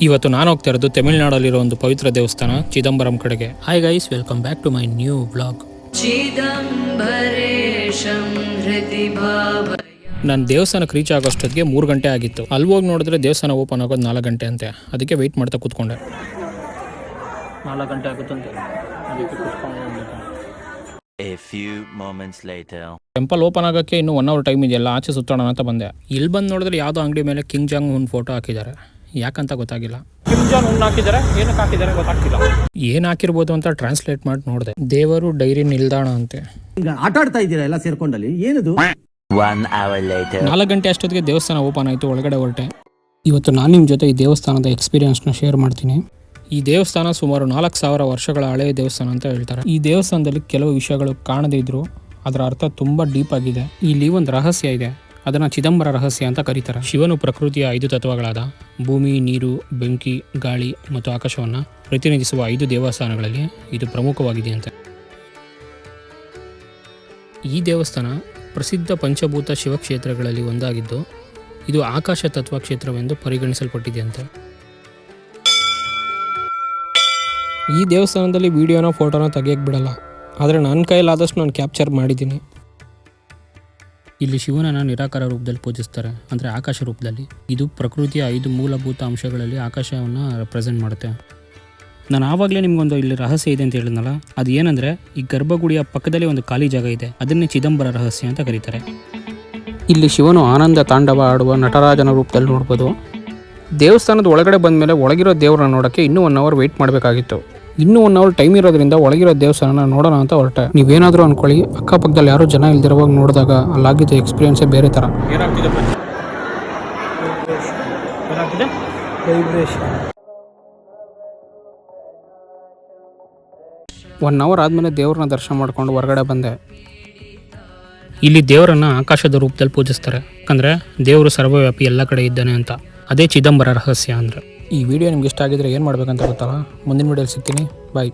ಇವತ್ತು ನಾನು ಹೋಗ್ತಾ ಇರೋದು ತಮಿಳುನಾಡಲ್ಲಿರೋ ಒಂದು ಪವಿತ್ರ ದೇವಸ್ಥಾನ ಚಿದಂಬರಂ ಕಡೆಗೆ. Hi guys, welcome back to my new vlog. ನಾನು ದೇವಸ್ಥಾನಕ್ಕೆ ರೀಚ್ ಆಗೋಷ್ಟೊತ್ತಿಗೆ 3 ಗಂಟೆ ಆಗಿತ್ತು. ಅಲ್ಲಿ ಹೋಗಿ ನೋಡಿದ್ರೆ ದೇವಸ್ಥಾನ ಓಪನ್ ಆಗೋದು 4 ಗಂಟೆ ಅಂತೆ. ಅದಕ್ಕೆ ವೆಯ್ಟ್ ಮಾಡ್ತಾ ಕೂತ್ಕೊಂಡೆ. 4 ಗಂಟೆ ಆಗುತ್ತಂತೆ, ಅದಕ್ಕೆ ಕೂತ್ಕೊಂಡು A few moments later. Temple open ಆಗೋಕ್ಕೆ ಇನ್ನೂ 1 ಅವರ್ ಟೈಮ್ ಇದೆಯಲ್ಲ, ಆಚೆ ಸುತ್ತೋಣ ಅಂತ ಬಂದೆ. ಇಲ್ಲಿ ಬಂದು ನೋಡಿದ್ರೆ ಯಾವುದೋ ಅಂಗಡಿ ಮೇಲೆ ಕಿಂಗ್ ಜಾಂಗ್ ಉನ್ ಫೋಟೋ ಹಾಕಿದ್ದಾರೆ. ಯಾಕಂತ ಗೊತ್ತಾಗಿಲ್ಲ. ಕಿಂಗ್ ಜಾಂಗ್ ಉನ್ ಹಾಕಿದ್ದಾರೆ, ಏನಕ್ಕೆ ಹಾಕಿದ್ದಾರೆ ಗೊತ್ತಾಗ್ತಿಲ್ಲ. ಏನು ಹಾಕಿರ್ಬೋದು ಅಂತ ಟ್ರಾನ್ಸ್ಲೇಟ್ ಮಾಡಿ ನೋಡಿದೆ. ದೇವರು ಡೈರಿ ನಿಲ್ದಾಣ ಅಂತೆ. ಆಟ ಆಡ್ತಾ ಇದ್ದೀರಾ ಎಲ್ಲ ಸೇರ್ಕೊಂಡಲ್ಲಿ, ಏನದು? 1 hour later. 4 ಗಂಟೆ ಅಷ್ಟೊತ್ತಿಗೆ ದೇವಸ್ಥಾನ ಓಪನ್ ಆಯಿತು. ಒಳಗಡೆ ಹೊರಟೆ. ಇವತ್ತು ನಾನು ನಿಮ್ಮ ಜೊತೆ ಈ ದೇವಸ್ಥಾನದ ಎಕ್ಸ್ಪೀರಿಯನ್ಸ್ನ ಶೇರ್ ಮಾಡ್ತೀನಿ. ಈ ದೇವಸ್ಥಾನ ಸುಮಾರು 4000 ವರ್ಷಗಳ ಹಳೆಯ ದೇವಸ್ಥಾನ ಅಂತ ಹೇಳ್ತಾರೆ. ಈ ದೇವಸ್ಥಾನದಲ್ಲಿ ಕೆಲವು ವಿಷಯಗಳು ಕಾಣದೇ ಇದ್ರು ಅದರ ಅರ್ಥ ತುಂಬಾ ಡೀಪ್ ಆಗಿದೆ. ಇಲ್ಲಿ ಒಂದು ರಹಸ್ಯ ಇದೆ, ಅದನ್ನ ಚಿದಂಬರ ರಹಸ್ಯ ಅಂತ ಕರೀತಾರೆ. ಶಿವನು ಪ್ರಕೃತಿಯ 5 ತತ್ವಗಳಾದ ಭೂಮಿ, ನೀರು, ಬೆಂಕಿ, ಗಾಳಿ ಮತ್ತು ಆಕಾಶವನ್ನು ಪ್ರತಿನಿಧಿಸುವ 5 ದೇವಸ್ಥಾನಗಳಲ್ಲಿ ಇದು ಪ್ರಮುಖವಾಗಿದೆ ಅಂತ. ಈ ದೇವಸ್ಥಾನ ಪ್ರಸಿದ್ಧ ಪಂಚಭೂತ ಶಿವಕ್ಷೇತ್ರಗಳಲ್ಲಿ ಒಂದಾಗಿದ್ದು ಇದು ಆಕಾಶ ತತ್ವ ಕ್ಷೇತ್ರವೆಂದು ಪರಿಗಣಿಸಲ್ಪಟ್ಟಿದೆ ಅಂತ. ಈ ದೇವಸ್ಥಾನದಲ್ಲಿ ವಿಡಿಯೋನ ಫೋಟೋನ ತೆಗಿಯಕ್ಕೆ ಬಿಡಲ್ಲ, ಆದರೆ ನನ್ನ ಕೈಲಾದಷ್ಟು ನಾನು ಕ್ಯಾಪ್ಚರ್ ಮಾಡಿದ್ದೀನಿ. ಇಲ್ಲಿ ಶಿವನನ್ನು ನಿರಾಕಾರ ರೂಪದಲ್ಲಿ ಪೂಜಿಸ್ತಾರೆ, ಅಂದರೆ ಆಕಾಶ ರೂಪದಲ್ಲಿ. ಇದು ಪ್ರಕೃತಿಯ 5 ಮೂಲಭೂತ ಅಂಶಗಳಲ್ಲಿ ಆಕಾಶವನ್ನು ರೆಪ್ರೆಸೆಂಟ್ ಮಾಡುತ್ತೆ. ನಾನು ಆವಾಗಲೇ ನಿಮ್ಗೊಂದು ಇಲ್ಲಿ ರಹಸ್ಯ ಇದೆ ಅಂತ ಹೇಳಿದ್ನಲ್ಲ, ಅದು ಏನಂದರೆ ಈ ಗರ್ಭಗುಡಿಯ ಪಕ್ಕದಲ್ಲಿ ಒಂದು ಖಾಲಿ ಜಾಗ ಇದೆ, ಅದನ್ನೇ ಚಿದಂಬರ ರಹಸ್ಯ ಅಂತ ಕರೀತಾರೆ. ಇಲ್ಲಿ ಶಿವನು ಆನಂದ ತಾಂಡವ ಆಡುವ ನಟರಾಜನ ರೂಪದಲ್ಲಿ ನೋಡ್ಬೋದು. ದೇವಸ್ಥಾನದ ಒಳಗಡೆ ಬಂದ ಮೇಲೆ ಒಳಗಿರೋ ದೇವರನ್ನ ನೋಡೋಕ್ಕೆ ಇನ್ನೂ 1 ಅವರ್ ವೆಯ್ಟ್ ಮಾಡಬೇಕಾಗಿತ್ತು. ಇನ್ನೂ 1 ಅವರ್ ಟೈಮ್ ಇರೋದ್ರಿಂದ ಒಳಗಿರೋ ದೇವಸ್ಥಾನ ನೋಡೋಣ ಅಂತ ಹೊರಟೆ. ನೀವೇನಾದರೂ ಅನ್ಕೊಳ್ಳಿ, ಅಕ್ಕಪಕ್ಕದಲ್ಲಿ ಯಾರೂ ಜನ ಇಲ್ದಿರುವಾಗ ನೋಡಿದಾಗ ಅಲ್ಲಾಗಿದ್ದ ಎಕ್ಸ್ಪೀರಿಯನ್ಸೇ ಬೇರೆ ಥರ. 1 ಅವರ್ ಆದಮೇಲೆ ದೇವ್ರನ್ನ ದರ್ಶನ ಮಾಡ್ಕೊಂಡು ಹೊರಗಡೆ ಬಂದೆ. ಇಲ್ಲಿ ದೇವರನ್ನ ಆಕಾಶದ ರೂಪದಲ್ಲಿ ಪೂಜಿಸ್ತಾರೆ, ಯಾಕಂದರೆ ದೇವರು ಸರ್ವವ್ಯಾಪಿ ಎಲ್ಲ ಕಡೆ ಇದ್ದಾನೆ ಅಂತ. ಅದೇ ಚಿದಂಬರ ರಹಸ್ಯ ಅಂದರೆ. ಈ ವಿಡಿಯೋ ನಿಮ್ಗೆ ಇಷ್ಟ ಆಗಿದ್ರೆ ಏನು ಮಾಡಬೇಕಂತ ಗೊತ್ತಲ್ಲ. ಮುಂದಿನ ವಿಡಿಯೋಲಿ ಸಿಗ್ತೀನಿ. ಬಾಯ್.